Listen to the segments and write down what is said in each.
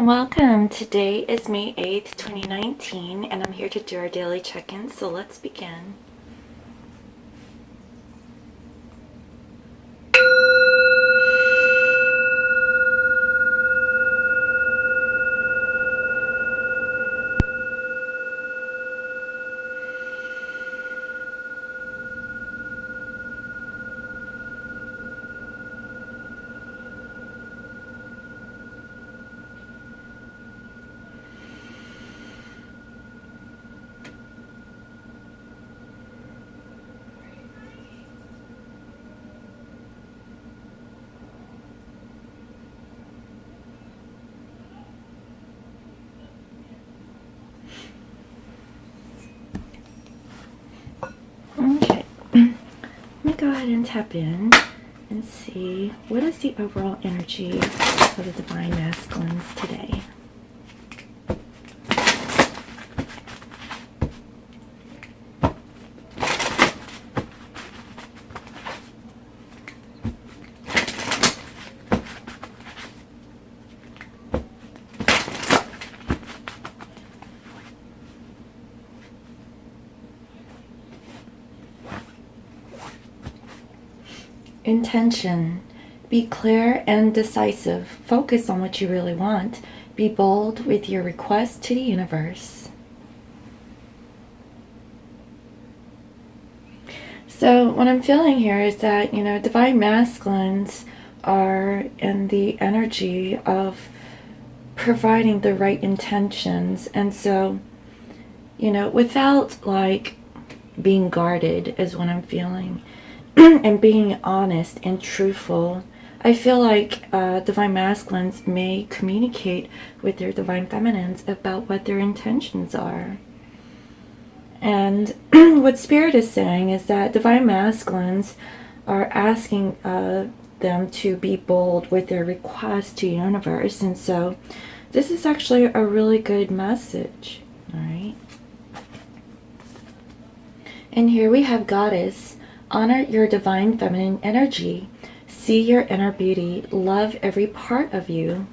and welcome. Today is May 8th, 2019, and I'm here to do our daily check-in, so let's begin. Okay, let me go ahead and tap in and see what is the overall energy of the Divine Masculines today. Intention. Be clear and decisive. Focus on what you really want. Be bold with your request to the universe. So what I'm feeling here is that, Divine Masculines are in the energy of providing the right intentions. And so, without being guarded is what I'm feeling. And being honest and truthful, I feel like Divine Masculines may communicate with their Divine Feminines about what their intentions are. And what Spirit is saying is that Divine Masculines are asking them to be bold with their request to the universe. And so this is actually a really good message. All right. And here we have Goddess. Honor your Divine Feminine energy. See your inner beauty. Love every part of you.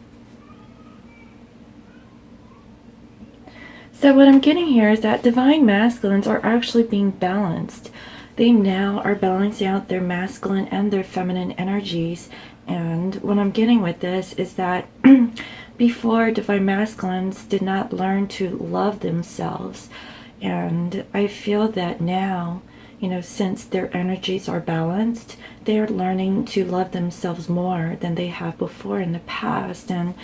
So what I'm getting here is that Divine Masculines are actually being balanced. They now are balancing out their masculine and their feminine energies. And what I'm getting with this is that before, Divine Masculines did not learn to love themselves. And I feel that now, since their energies are balanced, they're learning to love themselves more than they have before in the past. And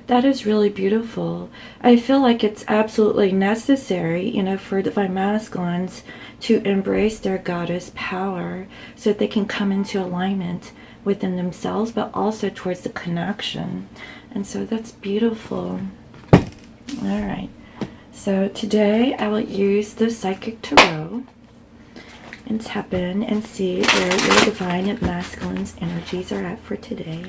that is really beautiful. I feel like it's absolutely necessary, for Divine Masculines to embrace their goddess power so that they can come into alignment within themselves, but also towards the connection. And so that's beautiful. All right. So today I will use the Psychic Tarot and tap in and see where your Divine Masculine's energies are at for today.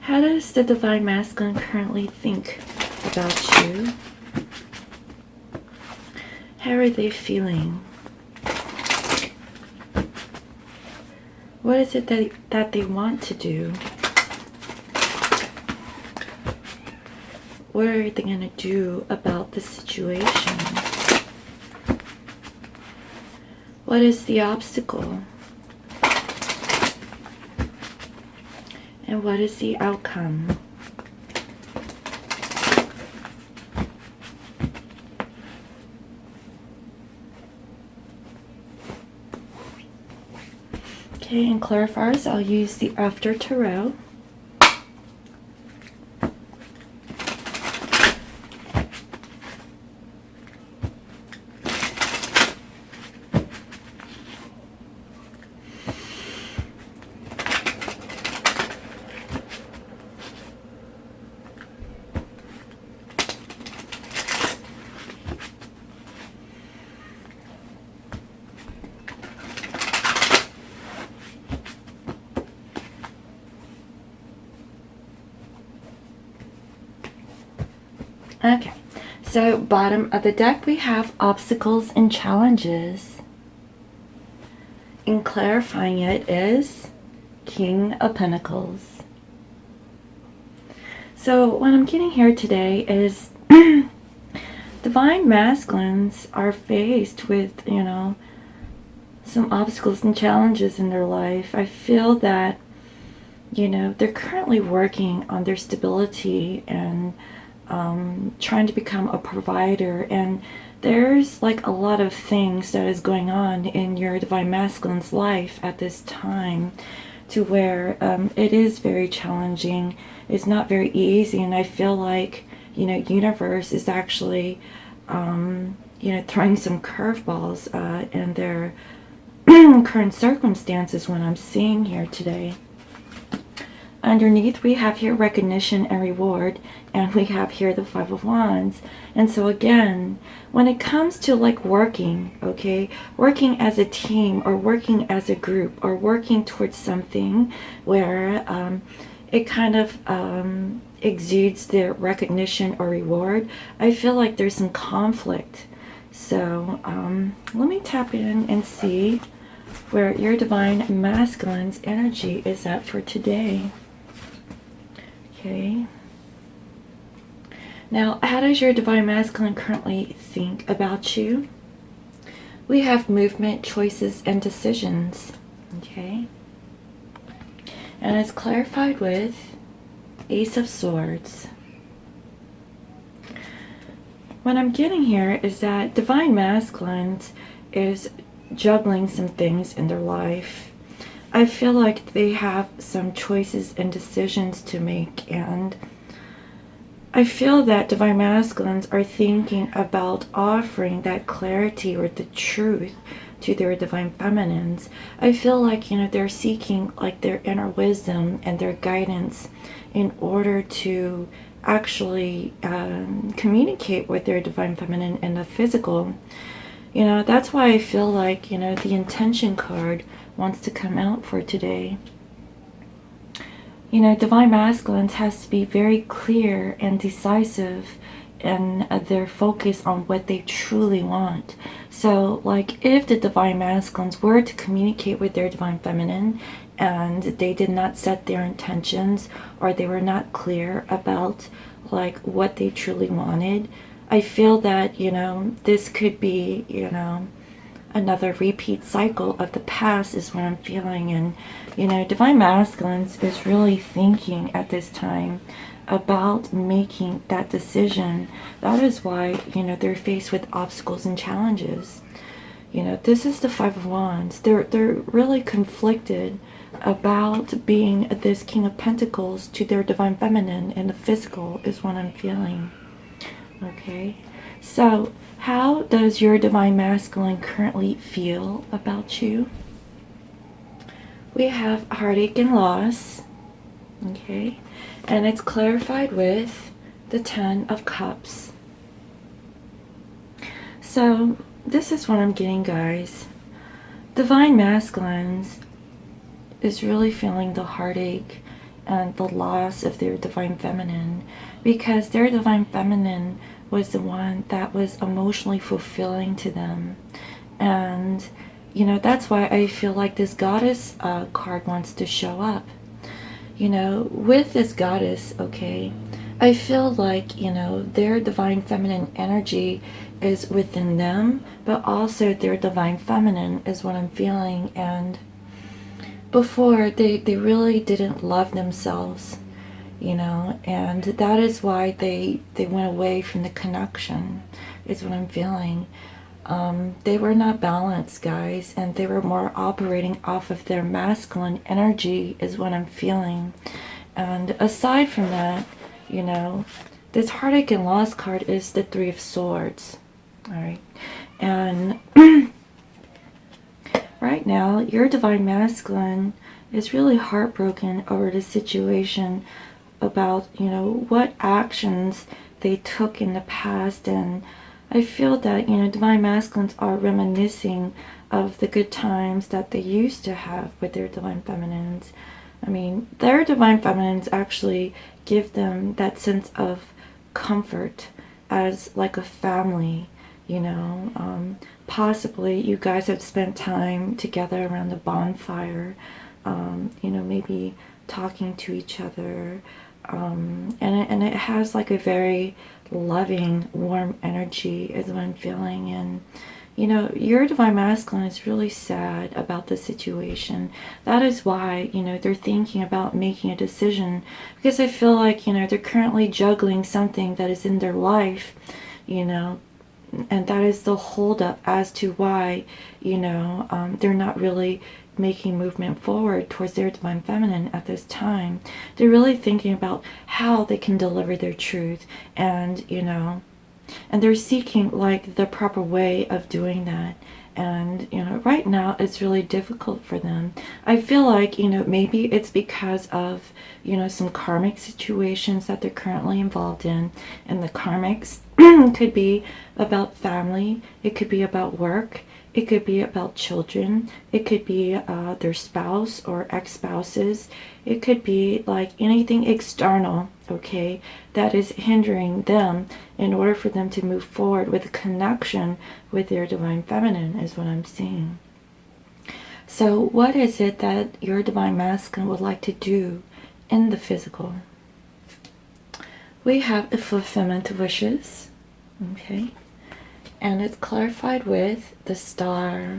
How does the Divine Masculine currently think about you? How are they feeling? What is it that they want to do? What are they going to do about the situation? What is the obstacle? And what is the outcome? Okay, and clarifiers, I'll use the After Tarot. Okay, so bottom of the deck we have obstacles and challenges. And clarifying it is King of Pentacles. So what I'm getting here today is divine masculines are faced with, some obstacles and challenges in their life. I feel that, they're currently working on their stability and trying to become a provider, and there's like a lot of things that is going on in your divine masculine's life at this time to where it is very challenging. It's not very easy, and I feel like universe is actually throwing some curveballs in their current circumstances, when I'm seeing here today. Underneath we have here recognition and reward, and we have here the Five of Wands. And so again, when it comes to like working, working as a team or working as a group or working towards something where it kind of exudes their recognition or reward, I feel like there's some conflict. So let me tap in and see where your divine masculine's energy is at for today. Okay. Now, how does your divine masculine currently think about you? We have movement, choices, and decisions. Okay. And it's clarified with Ace of Swords. What I'm getting here is that divine masculines is juggling some things in their life. I feel like they have some choices and decisions to make, and I feel that divine masculines are thinking about offering that clarity or the truth to their divine feminines. I feel like, they're seeking like their inner wisdom and their guidance in order to actually communicate with their divine feminine in the physical. That's why I feel like, the intention card wants to come out for today. Divine masculines has to be very clear and decisive in their focus on what they truly want. So like if the divine masculines were to communicate with their divine feminine and they did not set their intentions, or they were not clear about like what they truly wanted, I feel that this could be another repeat cycle of the past is what I'm feeling. And divine masculines is really thinking at this time about making that decision. That is why they're faced with obstacles and challenges. This is the Five of Wands. They're really conflicted about being this King of Pentacles to their divine feminine in the physical is what I'm feeling. Okay, so how does your divine masculine currently feel about you? We have heartache and loss. Okay, and it's clarified with the Ten of Cups. So this is what I'm getting, guys. Divine masculines is really feeling the heartache and the loss of their divine feminine, because their divine feminine was the one that was emotionally fulfilling to them. And that's why I feel like this goddess card wants to show up. With this goddess, I feel like their divine feminine energy is within them, but also their divine feminine is what I'm feeling. And before, they really didn't love themselves, and that is why they went away from the connection, is what I'm feeling. They were not balanced, guys, and they were more operating off of their masculine energy is what I'm feeling. And aside from that, this heartache and loss card is the Three of Swords. All right, and right now your divine masculine is really heartbroken over the situation about what actions they took in the past. And I feel that divine masculines are reminiscing of the good times that they used to have with their divine feminines. I mean, their divine feminines actually give them that sense of comfort as like a family, you know. Possibly you guys have spent time together around the bonfire, you know, maybe talking to each other, and it has like a very loving, warm energy is what I'm feeling. And you know, your divine masculine is really sad about the situation. That is why, you know, they're thinking about making a decision, because I feel like, you know, they're currently juggling something that is in their life, you know, and that is the holdup as to why, you know, they're not really making movement forward towards their divine feminine at this time. They're really thinking about how they can deliver their truth, and you know, and they're seeking like the proper way of doing that. And you know, right now it's really difficult for them. I feel like, you know, maybe it's because of, you know, some karmic situations that they're currently involved in, and the karmics could be about family, it could be about work, it could be about children, it could be their spouse or ex-spouses, it could be like anything external, okay, that is hindering them in order for them to move forward with a connection with their divine feminine is what I'm seeing. So what is it that your divine masculine would like to do in the physical? We have the fulfillment of wishes, okay, and it's clarified with the star.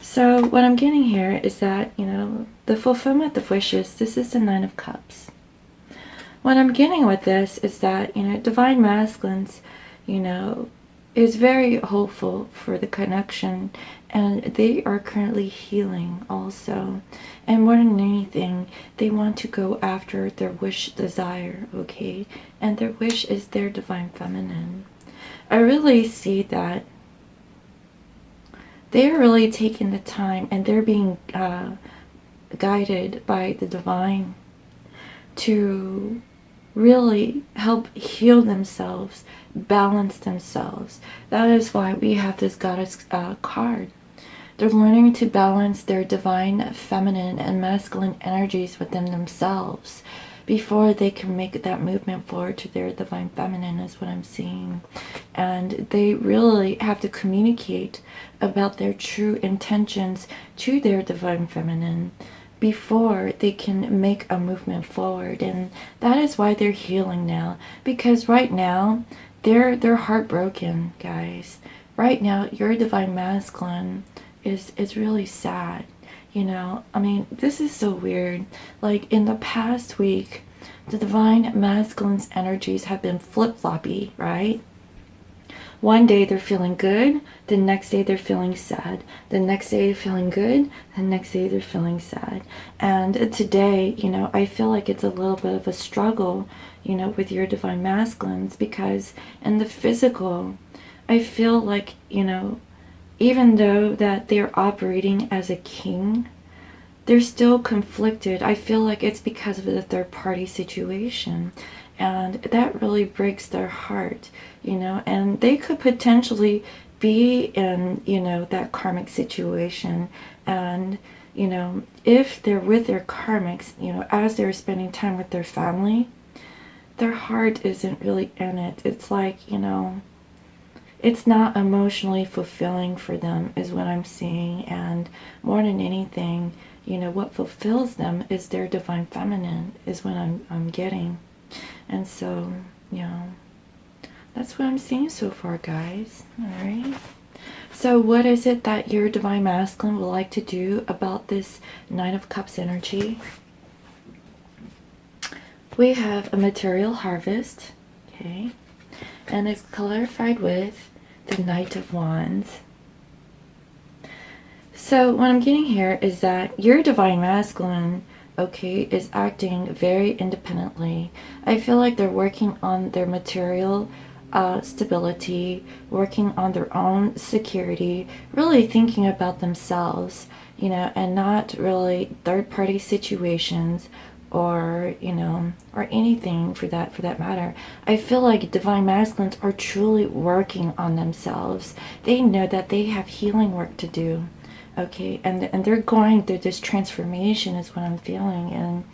So what I'm getting here is that, you know, the fulfillment of wishes, this is the Nine of Cups. What I'm getting with this is that, you know, divine masculines, you know, is very hopeful for the connection, and they are currently healing also. And more than anything, they want to go after their wish, desire, okay? And their wish is their divine feminine. I really see that they're really taking the time, and they're being guided by the divine to really help heal themselves, balance themselves. That is why we have this goddess card. They're learning to balance their divine feminine and masculine energies within themselves before they can make that movement forward to their divine feminine is what I'm seeing. And they really have to communicate about their true intentions to their divine feminine before they can make a movement forward. And that is why they're healing now, because right now they're heartbroken, guys. Right now your divine masculine is really sad. You know, I mean, this is so weird. Like in the past week, the divine masculine's energies have been flip-floppy, right? One day they're feeling good, the next day they're feeling sad, the next day they're feeling good, the next day they're feeling sad. And today, you know, I feel like it's a little bit of a struggle, you know, with your divine masculines, because in the physical, I feel like, you know, even though that they're operating as a king, they're still conflicted. I feel like it's because of the third party situation. And that really breaks their heart, you know, and they could potentially be in, you know, that karmic situation. And, you know, if they're with their karmics, you know, as they're spending time with their family, their heart isn't really in it. It's like, you know, it's not emotionally fulfilling for them is what I'm seeing. And more than anything, you know, what fulfills them is their divine feminine is what I'm getting. And so, you know, that's what I'm seeing so far, guys. Alright. So what is it that your divine masculine would like to do about this Nine of Cups energy? We have a material harvest. Okay. And it's clarified with the Knight of Wands. So what I'm getting here is that your divine masculine, okay, is acting very independently. I feel like they're working on their material stability, working on their own security, really thinking about themselves, you know, and not really third-party situations or, you know, or anything for that matter. I feel like divine masculines are truly working on themselves. They know that they have healing work to do. Okay, and they're going through this transformation is what I'm feeling. And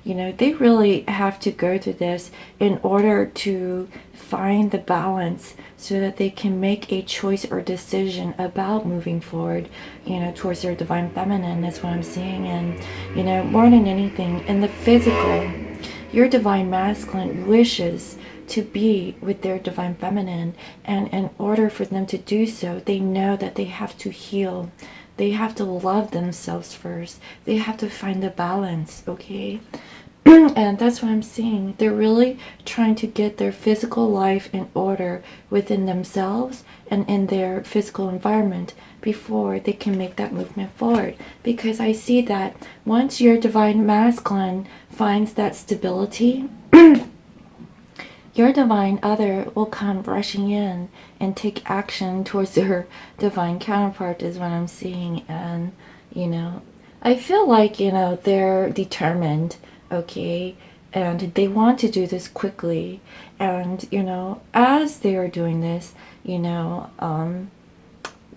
You know, they really have to go through this in order to find the balance so that they can make a choice or decision about moving forward, you know, towards their divine feminine is what I'm seeing. And, you know, more than anything, in the physical, your divine masculine wishes to be with their divine feminine, and in order for them to do so, they know that they have to heal. They have to love themselves first. They have to find the balance, okay? And that's what I'm seeing. They're really trying to get their physical life in order within themselves and in their physical environment before they can make that movement forward. Because I see that once your divine masculine finds that stability, your divine other will come rushing in and take action towards their divine counterpart is what I'm seeing. And, you know, I feel like, you know, they're determined, okay, and they want to do this quickly. And, you know, as they are doing this, you know,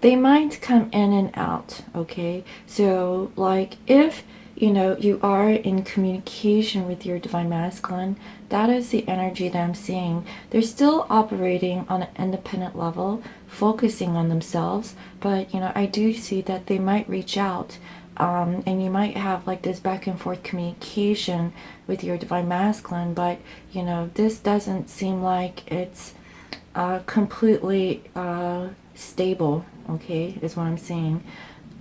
they might come in and out, okay? So, like, if, you know, you are in communication with your divine masculine, that is the energy that I'm seeing. They're still operating on an independent level, focusing on themselves, but, you know, I do see that they might reach out, and you might have like this back and forth communication with your divine masculine, but, you know, this doesn't seem like it's completely stable, okay, is what I'm seeing.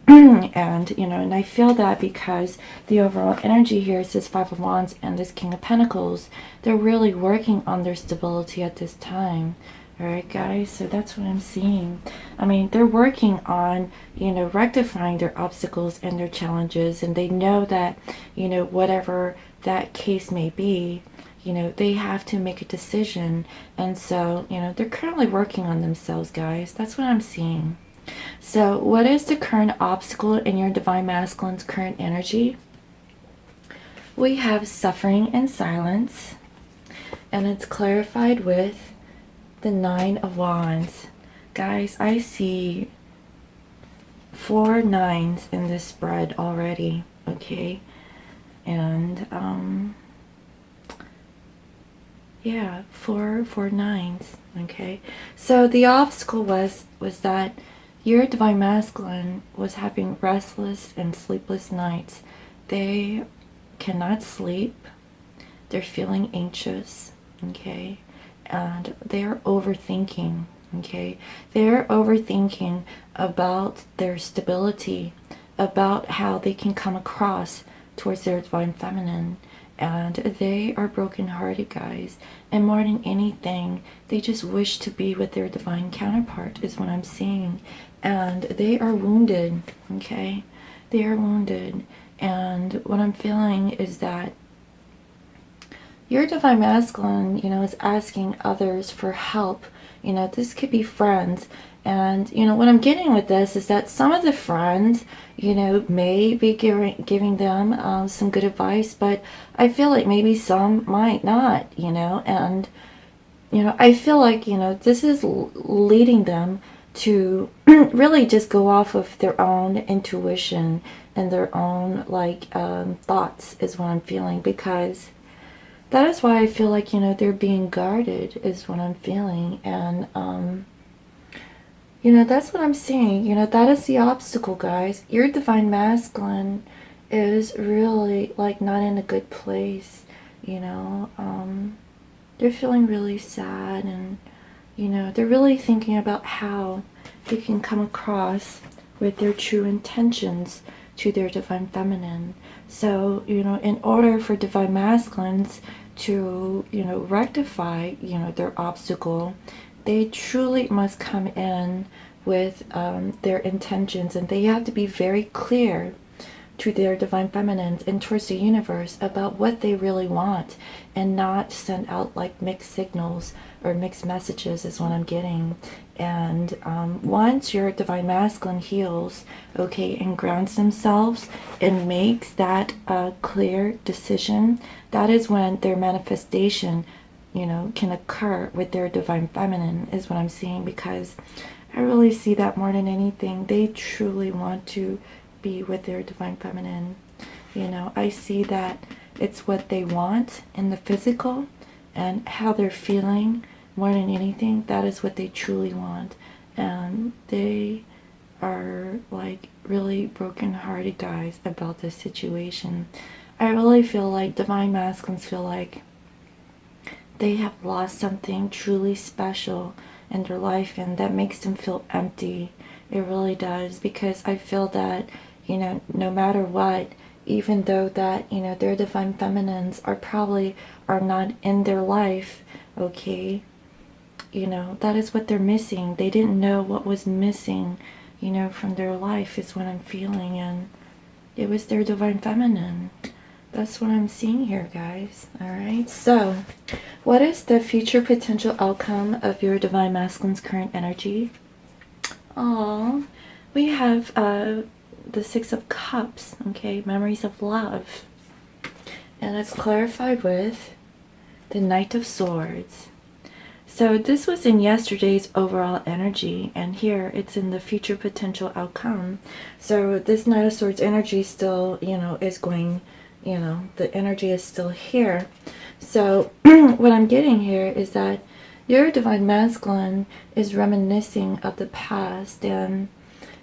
And, you know, and I feel that because the overall energy here is this Five of Wands and this King of Pentacles, they're really working on their stability at this time. All right, guys, so that's what I'm seeing. I mean, they're working on, you know, rectifying their obstacles and their challenges, and they know that, you know, whatever that case may be, you know, they have to make a decision. And so, you know, they're currently working on themselves, guys. That's what I'm seeing. So what is the current obstacle in your divine masculine's current energy? We have suffering and silence, and it's clarified with the Nine of Wands. Guys, I see 4 nines in this spread already, okay? And yeah, four nines, okay? So the obstacle was that your divine masculine was having restless and sleepless nights. They cannot sleep. They're feeling anxious, okay? And they're overthinking, okay? They're overthinking about their stability, about how they can come across towards their divine feminine. And they are brokenhearted, guys. And more than anything, they just wish to be with their divine counterpart is what I'm seeing. And they are wounded, okay? They are wounded. And what I'm feeling is that your divine masculine, you know, is asking others for help. You know, this could be friends. And, you know, what I'm getting with this is that some of the friends, you know, may be giving them some good advice, but I feel like maybe some might not, you know. And, you know, I feel like, you know, this is leading them to really just go off of their own intuition and their own, like, thoughts is what I'm feeling, because that is why I feel like, you know, they're being guarded is what I'm feeling. And, you know, that's what I'm seeing. You know, that is the obstacle, guys. Your divine masculine is really, like, not in a good place, you know. They're feeling really sad, and, you know, they're really thinking about how they can come across with their true intentions to their divine feminine. So, you know, in order for divine masculines to, you know, rectify, you know, their obstacle, they truly must come in with their intentions, and they have to be very clear to their divine feminines and towards the universe about what they really want, and not send out like mixed signals or mixed messages is what I'm getting. And once your divine masculine heals, okay, and grounds themselves and makes that clear decision, that is when their manifestation, you know, can occur with their divine feminine is what I'm seeing. Because I really see that more than anything, they truly want to be with their divine feminine. You know, I see that It's what they want in the physical and how they're feeling more than anything. That is what they truly want. And they are like really broken-hearted guys about this situation. I really feel like divine masculines feel like they have lost something truly special in their life, and that makes them feel empty. It really does, because I feel that, you know, no matter what, even though that, you know, their divine feminines are not in their life, okay, you know, that is what they're missing. They didn't know what was missing, you know, from their life is what I'm feeling, and it was their divine feminine. That's what I'm seeing here, guys. Alright, so what is the future potential outcome of your divine masculine's current energy? Oh, we have the Six of Cups, okay, memories of love. And it's clarified with the Knight of Swords. So this was in yesterday's overall energy, and here it's in the future potential outcome. So this Knight of Swords energy still, you know, is going, you know, the energy is still here. So what I'm getting here is that your divine masculine is reminiscing of the past, and,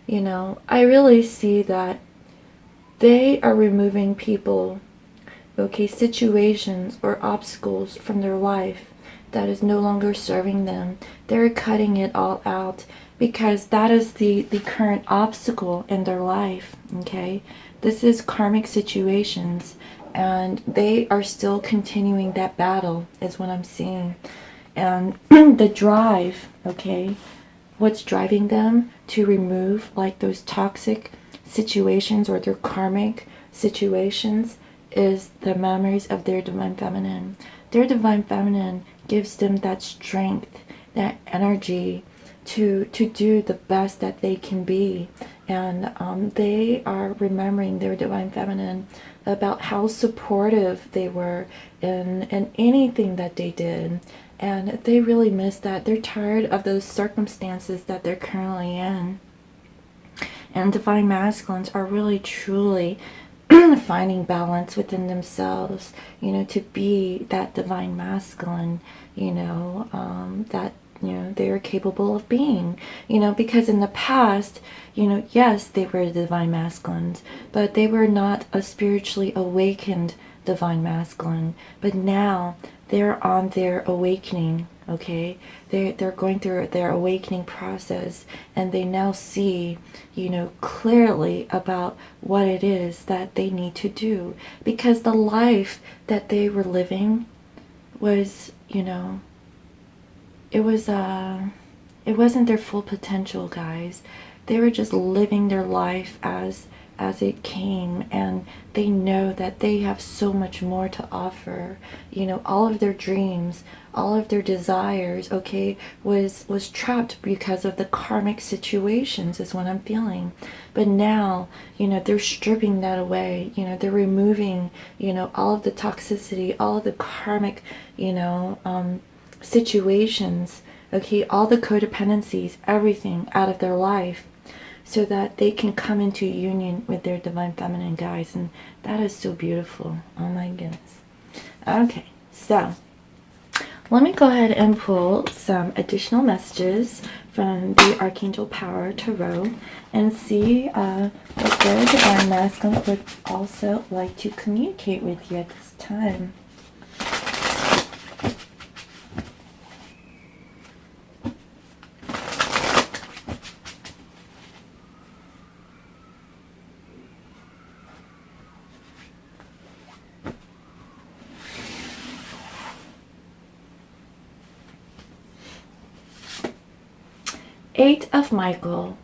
you know, I really see that they are removing people, okay, situations or obstacles from their life that is no longer serving them. They're cutting it all out, because that is the current obstacle in their life, okay? This is karmic situations, and they are still continuing that battle is what I'm seeing. And the drive, okay, what's driving them to remove like those toxic situations or their karmic situations is the memories of their divine feminine. Their divine feminine gives them that strength, that energy to do the best that they can be. And they are remembering their divine feminine about how supportive they were in anything that they did. And they really miss that. They're tired of those circumstances that they're currently in. And divine masculines are really truly finding balance within themselves, you know, to be that divine masculine, you know, that, you know, they are capable of being, you know, because in the past, you know, yes, they were divine masculines, but they were not a spiritually awakened divine masculine. But now they're on their awakening, okay? They're going through their awakening process, and they now see, you know, clearly about what it is that they need to do, because the life that they were living was, you know, it wasn't their full potential, guys. They were just living their life as it came, and they know that they have so much more to offer. You know, all of their dreams, all of their desires, okay, was trapped because of the karmic situations is what I'm feeling. But now, you know, they're stripping that away. You know, they're removing, you know, all of the toxicity, all of the karmic, you know, situations, okay, all the codependencies, everything out of their life, so that they can come into union with their divine feminine, guys. And that is so beautiful. Oh my goodness. Okay, so let me go ahead and pull some additional messages from the Archangel Power Tarot and see what their divine masculine would also like to communicate with you at this time. Eight of Michael.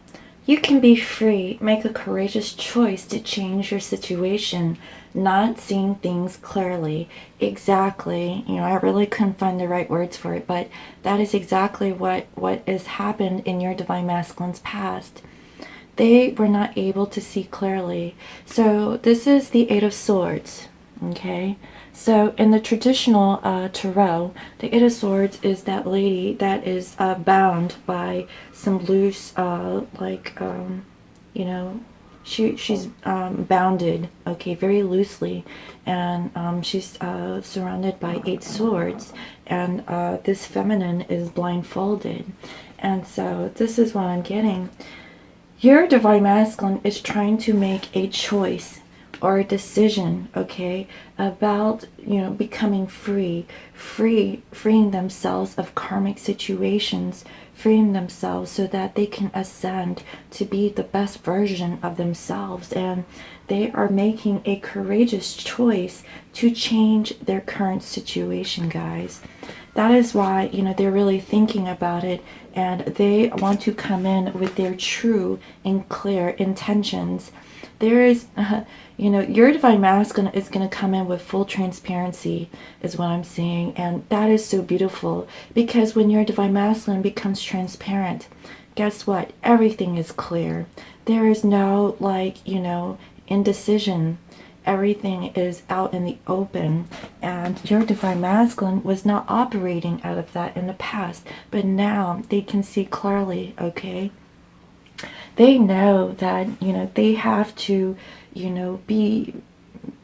You can be free. Make a courageous choice to change your situation. Not seeing things clearly. Exactly. You know, I really couldn't find the right words for it, but that is exactly what has happened in your divine masculine's past. They were not able to see clearly. So this is the Eight of Swords. Okay. So in the traditional tarot, the Eight of Swords is that lady that is bound by some loose, you know, she's bounded, okay, very loosely, and she's surrounded by 8 swords, and this feminine is blindfolded. And so this is what I'm getting. Your divine masculine is trying to make a choice or a decision, okay, about, becoming freeing themselves of karmic situations, freeing themselves so that they can ascend to be the best version of themselves. And they are making a courageous choice to change their current situation, guys. That is why, they're really thinking about it, and they want to come in with their true and clear intentions. There is, your divine masculine is going to come in with full transparency, is what I'm seeing. And that is so beautiful, because when your divine masculine becomes transparent, guess what? Everything is clear. There is no, indecision. Everything is out in the open, and your divine masculine was not operating out of that in the past, but now they can see clearly, okay? They know that, they have to, be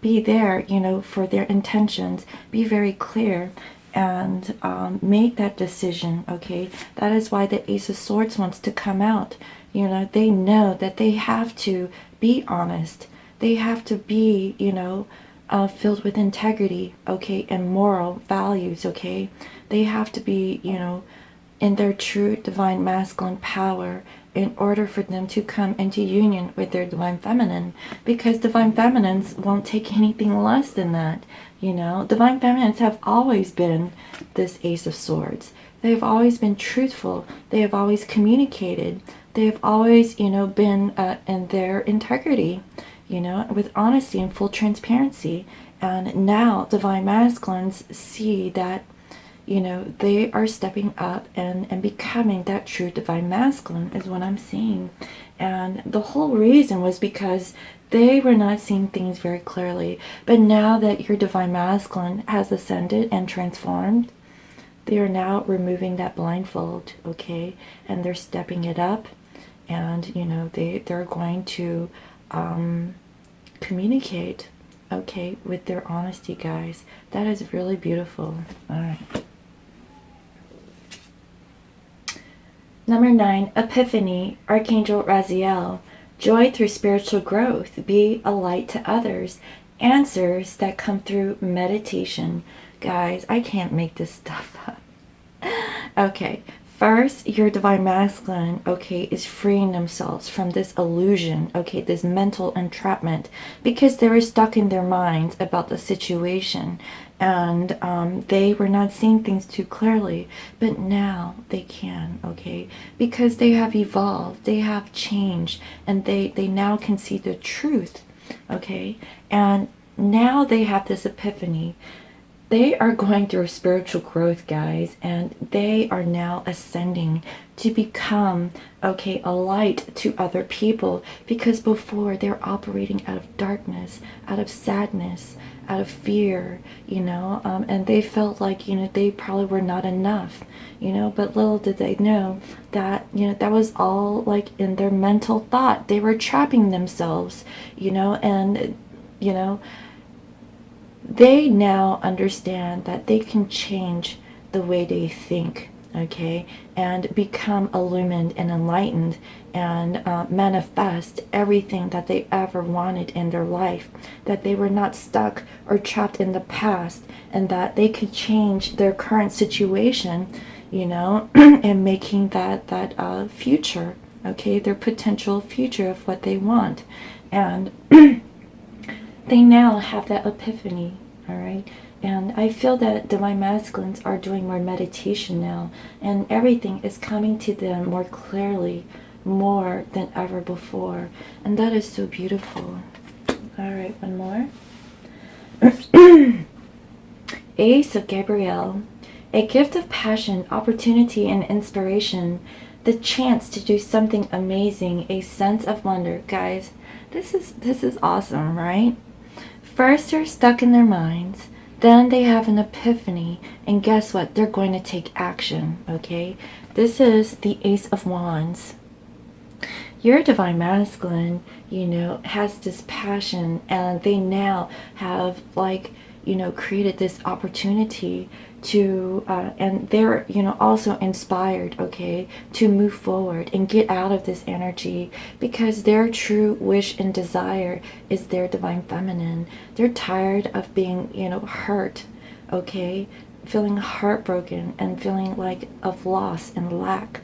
there, for their intentions, be very clear, and make that decision, okay? That is why the Ace of Swords wants to come out. They know that they have to be honest. They have to be, filled with integrity, okay, and moral values, okay? They have to be, in their true divine masculine power in order for them to come into union with their divine feminine, because divine feminines won't take anything less than that. Divine feminines have always been this Ace of Swords. They have always been truthful. They have always communicated. They have always, been in their integrity, with honesty and full transparency. And now divine masculines see that, they are stepping up and becoming that true divine masculine, is what I'm seeing. And the whole reason was because they were not seeing things very clearly. But now that your divine masculine has ascended and transformed, they are now removing that blindfold, okay? And they're stepping it up, and, they're going to communicate, okay, with their honesty, guys. That is really beautiful. All right. Number 9, Epiphany, Archangel Raziel. Joy through spiritual growth. Be a light to others. Answers that come through meditation. Guys, I can't make this stuff up. Okay. First, your divine masculine, okay, is freeing themselves from this illusion, okay, this mental entrapment, because they were stuck in their minds about the situation, and they were not seeing things too clearly, but now they can, okay, because they have evolved, they have changed, and they now can see the truth, okay, and now they have this epiphany. They are going through spiritual growth, guys, and they are now ascending to become, okay, a light to other people, because before they're operating out of darkness, out of sadness, out of fear, and they felt like, they probably were not enough, but little did they know that, that was all like in their mental thought. They were trapping themselves, and, they now understand that they can change the way they think, okay, and become illumined and enlightened, and manifest everything that they ever wanted in their life, that they were not stuck or trapped in the past, and that they could change their current situation, and making that future, okay, their potential future of what they want. And they now have that epiphany, all right? And I feel that divine masculines are doing more meditation now, and everything is coming to them more clearly, more than ever before. And that is so beautiful. All right, one more. Ace of Gabriel. A gift of passion, opportunity, and inspiration. The chance to do something amazing. A sense of wonder. Guys, this is awesome, right? First, they're stuck in their minds. Then they have an epiphany. And guess what? They're going to take action, okay? This is the Ace of Wands. your divine masculine, you know, has this passion, and they now have, like, you know, created this opportunity to and they're, you know, also inspired, okay, to move forward and get out of this energy, because their true wish and desire is their divine feminine. They're tired of being, you know, hurt, okay, feeling heartbroken and feeling like of loss and lack,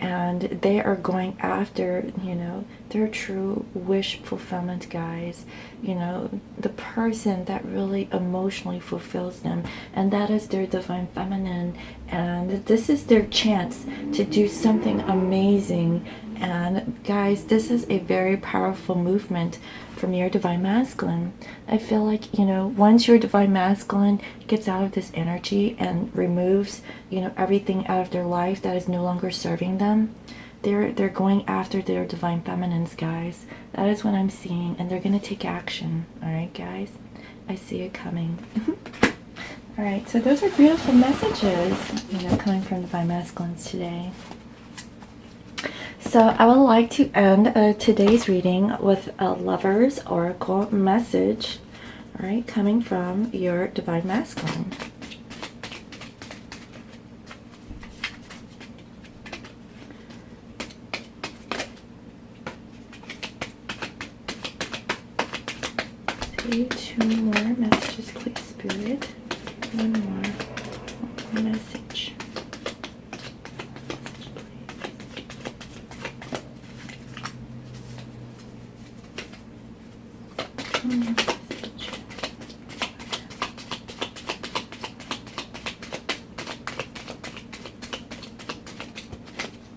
and they are going after, you know, their true wish fulfillment, guys. You know, the person that really emotionally fulfills them, and that is their divine feminine. And this is their chance to do something amazing. And guys, this is a very powerful movement from your divine masculine. I feel like, you know, once your divine masculine gets out of this energy and removes, you know, everything out of their life that is no longer serving them, they're going after their divine feminines, guys. That is what I'm seeing, and they're going to take action. All right, guys? I see it coming. All right, so those are beautiful messages, you know, coming from divine masculines today. So I would like to end today's reading with a Lover's Oracle message, all right, coming from your divine masculine. Two more messages, please, Spirit. One more message.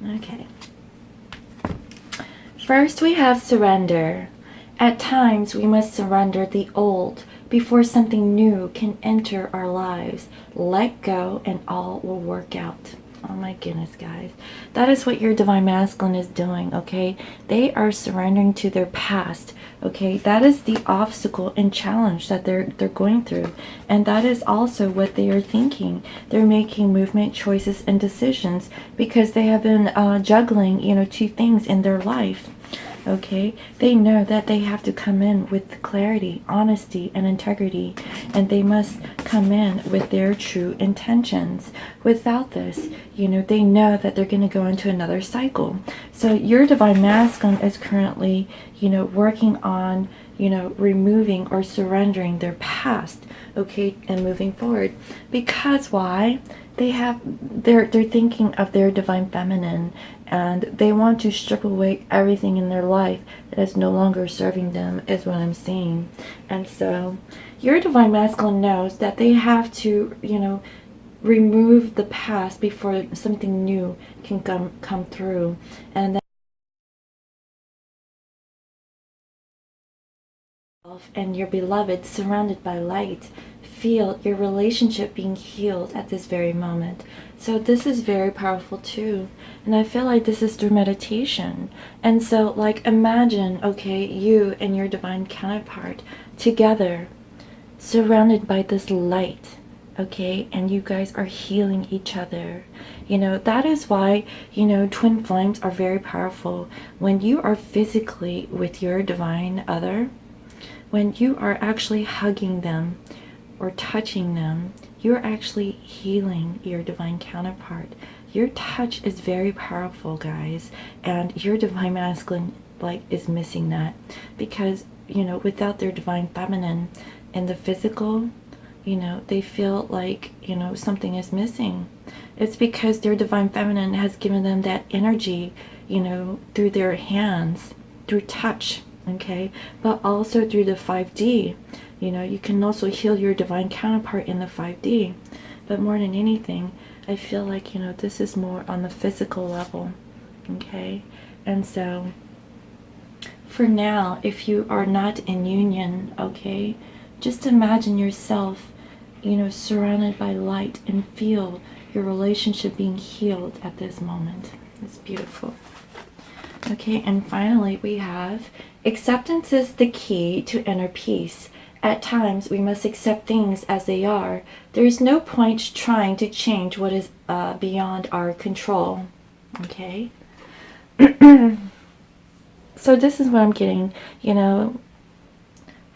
Okay. First, we have surrender. At times, we must surrender the old before something new can enter our lives. Let go and all will work out. Oh my goodness, guys. That is what your divine masculine is doing, okay? They are surrendering to their past, okay? That is the obstacle and challenge that they're going through. And that is also what they are thinking. They're making movement, choices, and decisions because they have been juggling, you know, two things in their life. Okay, they know that they have to come in with clarity, honesty, and integrity, and they must come in with their true intentions. Without this, you know, they know that they're going to go into another cycle. So your divine masculine is currently, you know, working on, you know, removing or surrendering their past, okay, and moving forward. Because why? They're thinking of their divine feminine, and they want to strip away everything in their life that is no longer serving them, is what I'm seeing. And so your divine masculine knows that they have to, you know, remove the past before something new can come through. And and your beloved surrounded by light, feel your relationship being healed at this very moment. So this is very powerful too, and I feel like this is through meditation. And so, like, imagine, okay, you and your divine counterpart together, surrounded by this light, okay, and you guys are healing each other. You know, that is why, you know, twin flames are very powerful. When you are physically with your divine other, when you are actually hugging them or touching them, you're actually healing your divine counterpart. Your touch is very powerful, guys, and your divine masculine, like, is missing that, because, you know, without their divine feminine in the physical, you know, they feel like, you know, something is missing. It's because their divine feminine has given them that energy, you know, through their hands, through touch, okay, but also through the 5D. You know, you can also heal your divine counterpart in the 5D, but more than anything, I feel like, you know, this is more on the physical level, okay? And so for now, if you are not in union, okay, just imagine yourself, you know, surrounded by light, and feel your relationship being healed at this moment. It's beautiful. Okay, and finally we have acceptance is the key to inner peace. At times we must accept things as they are. There is no point trying to change what is beyond our control. Okay. So this is what I'm getting, you know,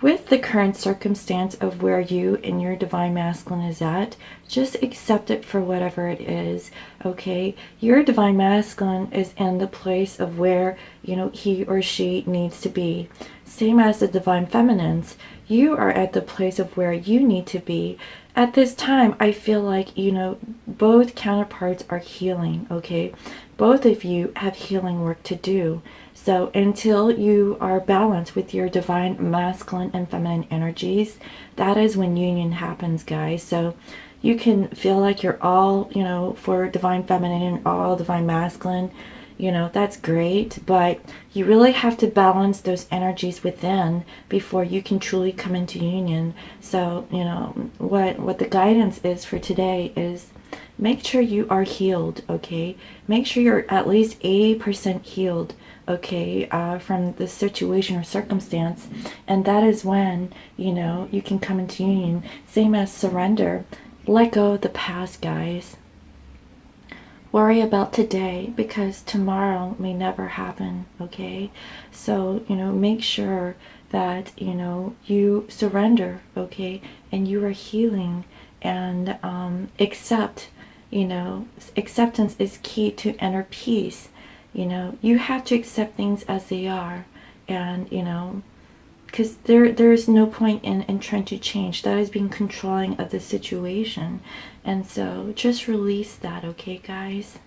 with the current circumstance of where you and your divine masculine is at, just accept it for whatever it is, okay? Your divine masculine is in the place of where, you know, he or she needs to be. Same as the divine feminines, you are at the place of where you need to be. At this time, I feel like, you know, both counterparts are healing, okay? Both of you have healing work to do. So until you are balanced with your divine masculine and feminine energies, that is when union happens, guys. So you can feel like you're all, you know, for divine feminine and all divine masculine, you know, that's great, but you really have to balance those energies within before you can truly come into union. So, you know, what the guidance is for today is make sure you are healed, okay? Make sure you're at least 80% healed, okay, from the situation or circumstance. And that is when, you know, you can come into union. Same as surrender. Let go of the past, guys. Worry about today because tomorrow may never happen, okay? So, you know, make sure that, you know, you surrender, okay? And you are healing and accept, you know, acceptance is key to inner peace. You know, you have to accept things as they are, and, you know, because there's no point in trying to change. That is being controlling of the situation. And so just release that, okay, guys?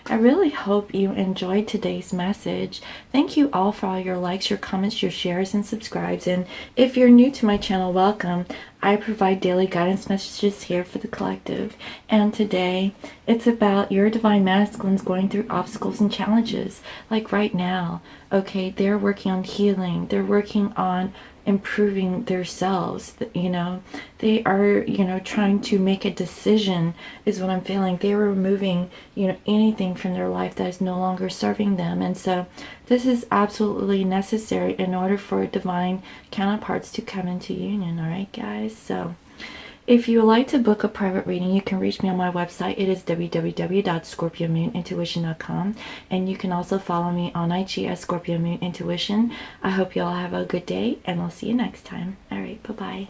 I really hope you enjoyed today's message. Thank you all for all your likes, your comments, your shares, and subscribes. And if you're new to my channel, welcome. I provide daily guidance messages here for the collective. And today, it's about your divine masculines going through obstacles and challenges. Like right now, okay, they're working on healing. They're working on improving themselves, you know. They are, you know, trying to make a decision is what I'm feeling. They are removing, you know, anything from their life that is no longer serving them. And so this is absolutely necessary in order for divine counterparts to come into union. All right, guys? So if you would like to book a private reading, you can reach me on my website. It is www.scorpiomoonintuition.com. And you can also follow me on IG as Scorpio Moon Intuition. I hope you all have a good day, and I'll see you next time. All right, bye-bye.